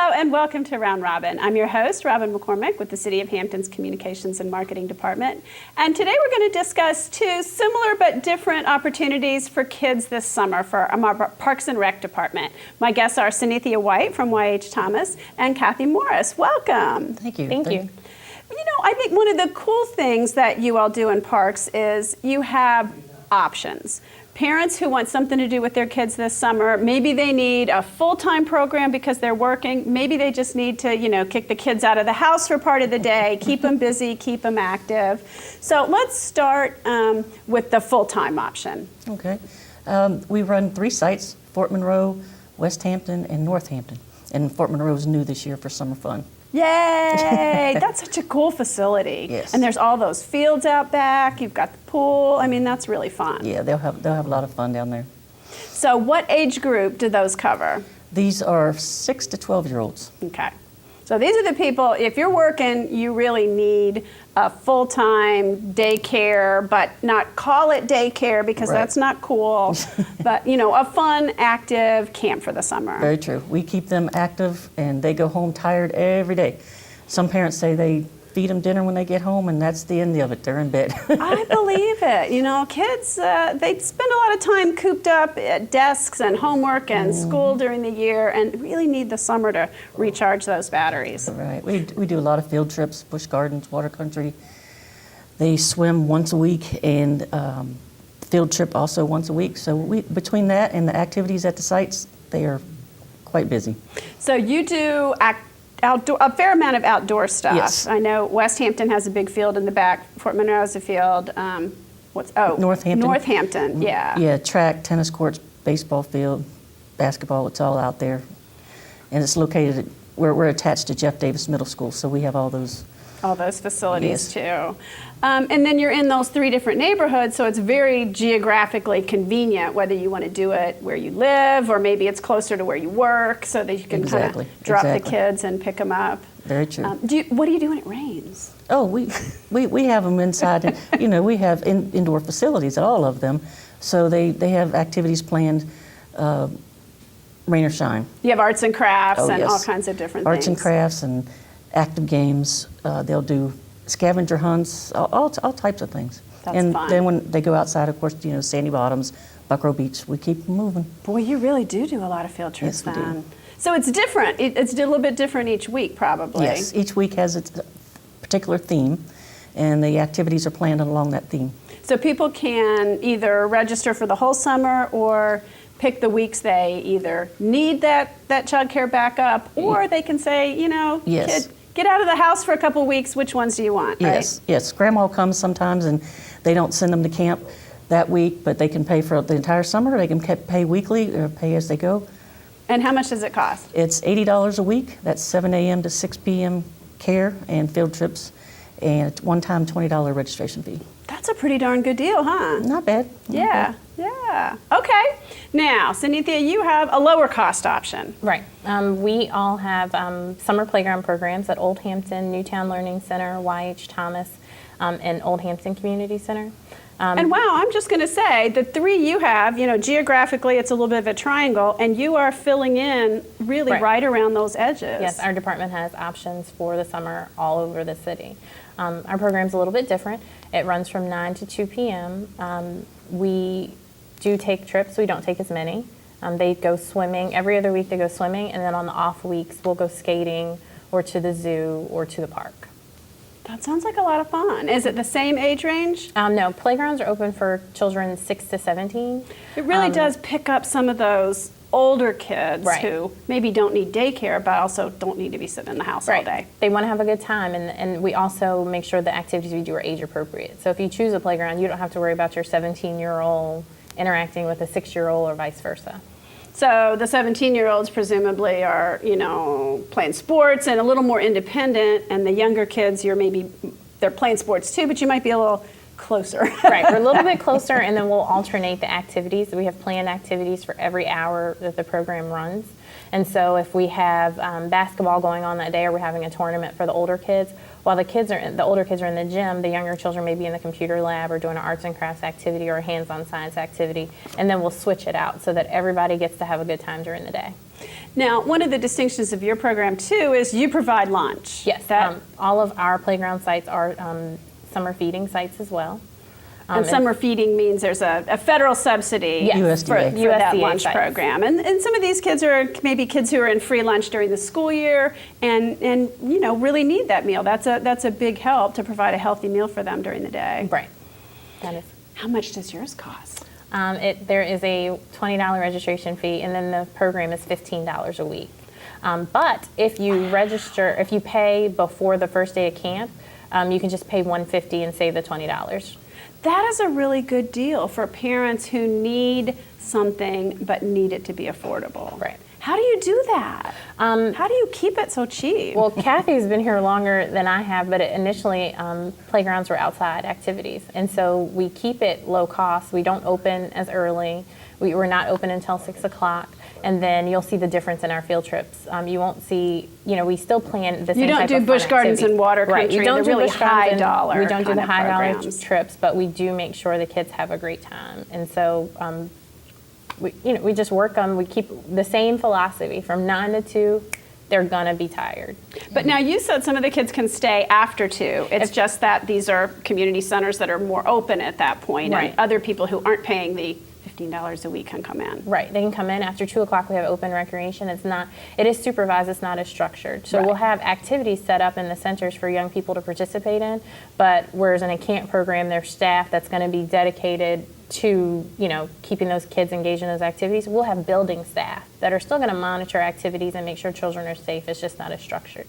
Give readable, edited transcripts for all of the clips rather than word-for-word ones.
Hello and welcome to Round Robin. I'm your host, Robin McCormick with the City of Hampton's Communications and Marketing Department. And today we're going to discuss two similar but different opportunities for kids this summer for our Parks and Rec Department. My guests are Synethia White from YH Thomas and Cathy Morris. Welcome. Thank you. Thank you. You know, I think one of the cool things that you all do in parks is you have options. Parents who want something to do with their kids this summer, maybe they need a full-time program because they're working. Maybe they just need to, kick the kids out of the house for part of the day, keep them busy, keep them active. So let's start with the full-time option. Okay. We run 3 sites, Fort Monroe, West Hampton, and Northampton. And Fort Monroe is new this year for summer fun. Yay! That's such a cool facility. Yes. And there's all those fields out back. You've got the pool. I mean, that's really fun. Yeah, they'll have a lot of fun down there. So what age group do those cover? These are 6 to 12-year-olds. Okay. So these are the people, if you're working, you really need a full-time daycare, but not call it daycare because Right. that's not cool. But, a fun, active camp for the summer. Very true. We keep them active, and they go home tired every day. Some parents say they feed them dinner when they get home, and that's the end of it. They're in bed. I believe it. Kids, they spend a lot of time cooped up at desks and homework and school during the year and really need the summer to recharge those batteries. Right. We do a lot of field trips, busch gardens, water country. They swim once a week, and field trip also once a week. So between that and the activities at the sites, they are quite busy. So you do a fair amount of outdoor stuff. Yes. I know West Hampton has a big field in the back. Fort Monroe has a field. Northampton. Northampton, yeah. Yeah, track, tennis courts, baseball field, basketball, it's all out there. And it's located, we're attached to Jeff Davis Middle School, so we have all those. All those facilities Yes. too. And then you're in those 3 different neighborhoods, so it's very geographically convenient whether you want to do it where you live or maybe it's closer to where you work so that you can kind of drop the kids and pick them up. Very true. What do you do when it rains? Oh, we have them inside. And, we have indoor facilities at all of them, so they have activities planned, rain or shine. You have arts and crafts Oh, and yes. all kinds of different Arts things. and crafts and active games. They'll do scavenger hunts, all types of things. That's and fun. then when they go outside, of course, Sandy Bottoms, Buckrow Beach, we keep them moving. Boy, you really do a lot of field trips Yes, we do. then. So it's different. It's a little bit different each week, probably. Yes, each week has its particular theme, and the activities are planned along that theme. So people can either register for the whole summer or pick the weeks they either need that child care backup, or they can say, Yes. kid, get out of the house for a couple weeks. Which ones do you want? Yes, yes. Grandma comes sometimes, and they don't send them to camp that week, but they can pay for the entire summer. They can pay weekly or pay as they go. And how much does it cost? It's $80 a week. That's 7 a.m. to 6 p.m. care and field trips, and one-time $20 registration fee. That's a pretty darn good deal, huh? Not bad. Not Yeah, yeah. Okay. Now, Synethia, you have a lower cost option. Right. We all have summer playground programs at Old Hampton, Newtown Learning Center, YH Thomas, and Old Hampton Community Center. And wow, I'm just going to say the 3 you have, geographically it's a little bit of a triangle, and you are filling in really right around those edges. Yes, our department has options for the summer all over the city. Our program's a little bit different. It runs from 9 to 2 p.m. We do take trips. We don't take as many. They go swimming. Every other week they go swimming, and then on the off weeks we'll go skating or to the zoo or to the park. That sounds like a lot of fun. Is it the same age range? No, playgrounds are open for children 6 to 17. It really does pick up some of those older kids who maybe don't need daycare, but also don't need to be sitting in the house all day. They want to have a good time, and we also make sure the activities we do are age appropriate. So if you choose a playground, you don't have to worry about your 17-year-old interacting with a 6-year-old or vice versa. So the 17-year-olds presumably are, playing sports and a little more independent, and the younger kids, they're playing sports too, but you might be a little closer. Right, we're a little bit closer, and then we'll alternate the activities. We have planned activities for every hour that the program runs. And so if we have basketball going on that day, or we're having a tournament for the older kids, while the older kids are in the gym, the younger children may be in the computer lab or doing an arts and crafts activity or a hands-on science activity, and then we'll switch it out so that everybody gets to have a good time during the day. Now, one of the distinctions of your program, too, is you provide lunch. Yes, all of our playground sites are summer feeding sites as well. And summer feeding means there's a federal subsidy Yes, for that USDA lunch sites. program. And some of these kids are maybe kids who are in free lunch during the school year and you know, really need that meal. That's a big help to provide a healthy meal for them during the day. Right. That is. How much does yours cost? There is a $20 registration fee, and then the program is $15 a week. But if you if you pay before the first day of camp, you can just pay $150 and save the $20. That is a really good deal for parents who need something but need it to be affordable. Right. How do you do that? How do you keep it so cheap? Well, Cathy's been here longer than I have, but initially playgrounds were outside activities. And so we keep it low cost. We don't open as early. We're not open until 6 o'clock. And then you'll see the difference in our field trips. You won't see, you know, we still plan the same You don't type do of busch fun gardens activity. and water country, Right. We don't the do really busch gardens high and dollar we don't do kind the of high dollar programs. trips, but we do make sure the kids have a great time. And so we just work on, we keep the same philosophy from 9 to 2. They're gonna be tired. But now you said some of the kids can stay after 2. It's just that these are community centers that are more open at that point, Right. and other people who aren't paying the $15 a week can come in. Right, they can come in after 2 o'clock. We have open recreation. It is supervised. It's not as structured. So Right. we'll have activities set up in the centers for young people to participate in. But whereas in a camp program, there's staff that's going to be dedicated to, you know, keeping those kids engaged in those activities. We'll have building staff that are still going to monitor activities and make sure children are safe. It's just not as structured.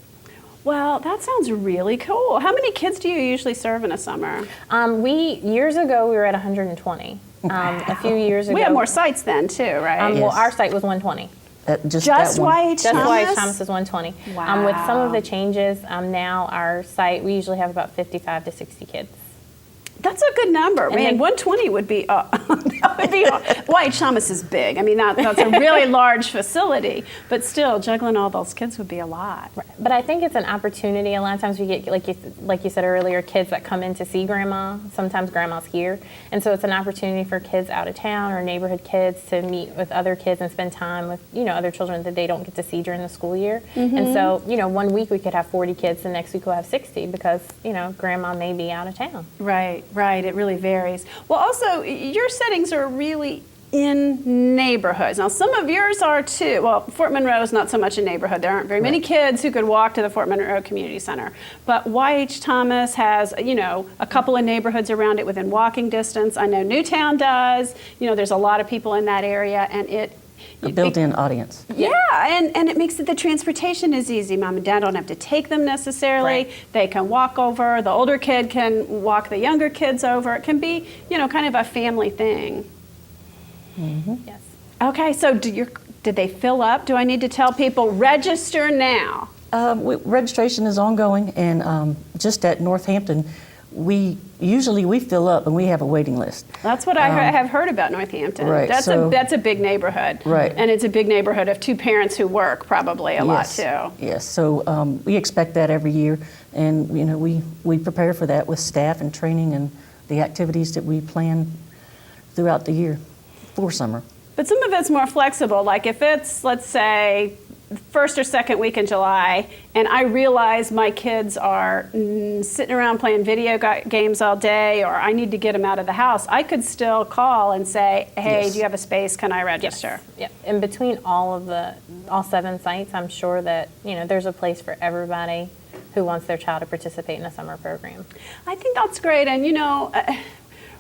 Well, that sounds really cool. How many kids do you usually serve in a summer? Years ago we were at 120. A few years ago We have more sites then too, right? Well, Yes. our site was 120. Just Just that one. YH Just Thomas? YH Thomas is 120. Wow. With some of the changes, now our site, we usually have about 55 to 60 kids. That's a good number. Man, then- 120 would be, that would be, YH Thomas is big. I mean, that's a really large facility, but still, juggling all those kids would be a lot. But I think it's an opportunity. A lot of times we get, like you said earlier, kids that come in to see grandma. Sometimes grandma's here. And so it's an opportunity for kids out of town or neighborhood kids to meet with other kids and spend time with, you know, other children that they don't get to see during the school year. And so, you know, one week we could have 40 kids, the next week we'll have 60 because, you know, grandma may be out of town. Right, it really varies. Well, also, your settings are really in neighborhoods. Now, some of yours are too. Well, Fort Monroe is not so much a neighborhood. There aren't very many kids who could walk to the Fort Monroe Community Center. But YH Thomas has, you know, a couple of neighborhoods around it within walking distance. I know Newtown does. You know, there's a lot of people in that area, and A built-in audience. yeah, and it makes it the transportation is easy. Mom and dad don't have to take them necessarily. Right. They can walk over. The older kid can walk the younger kids over. It can be, you know, kind of a family thing. Yes. Okay, so did they fill up? Do I need to tell people register now? Registration is ongoing, and just at Northampton, we fill up and we have a waiting list. That's what I have heard about Northampton. Right, That's so- that's a big neighborhood. Right. And it's a big neighborhood of 2 parents who work probably a lot too. Yes, so we expect that every year, and you know we prepare for that with staff and training and the activities that we plan throughout the year for summer. But some of it's more flexible. Like if it's, let's say, first or second week in July, and I realize my kids are sitting around playing video games all day, or I need to get them out of the house, I could still call and say, hey, Yes. do you have a space? Can I register? Yeah. In between all 7 sites, I'm sure that, you know, there's a place for everybody who wants their child to participate in a summer program. I think that's great. And, you know,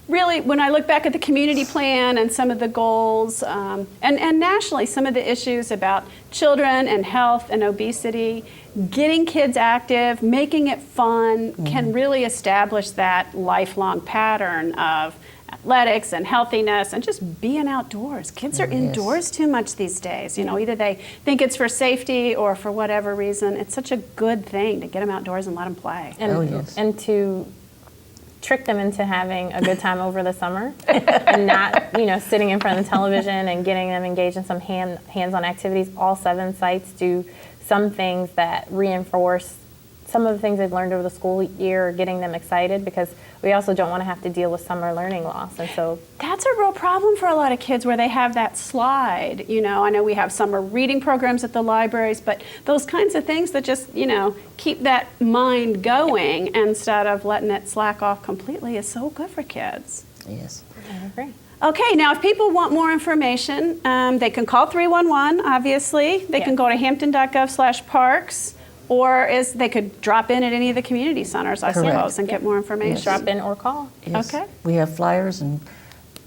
really, when I look back at the community plan and some of the goals, and nationally, some of the issues about children and health and obesity, getting kids active, making it fun, can really establish that lifelong pattern of athletics and healthiness and just being outdoors. Kids are indoors too much these days. You know, either they think it's for safety or for whatever reason. It's such a good thing to get them outdoors and let them play. And, Oh, yes. and to trick them into having a good time over the summer and not, sitting in front of the television and getting them engaged in some hands-on activities. All 7 sites do some things that reinforce some of the things they've learned over the school year, getting them excited, because we also don't want to have to deal with summer learning loss. And so that's a real problem for a lot of kids where they have that slide. I know we have summer reading programs at the libraries, but those kinds of things that just, keep that mind going instead of letting it slack off completely is so good for kids. Yes. I agree. Okay, now if people want more information, they can call 311, obviously. They can go to hampton.gov/parks. Or they could drop in at any of the community centers, I Correct. suppose, and get more information. Yes. Drop in or call. Yes. Okay. We have flyers and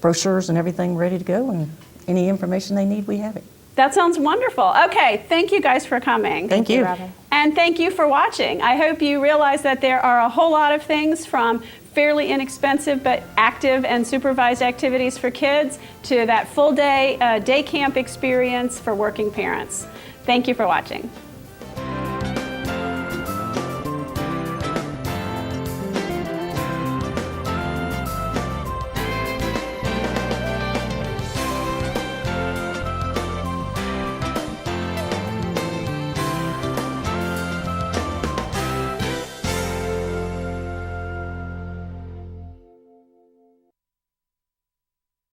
brochures and everything ready to go, and any information they need, we have it. That sounds wonderful. Okay, thank you guys for coming. Thank you. Robin. And thank you for watching. I hope you realize that there are a whole lot of things from fairly inexpensive but active and supervised activities for kids to that full day day camp experience for working parents. Thank you for watching.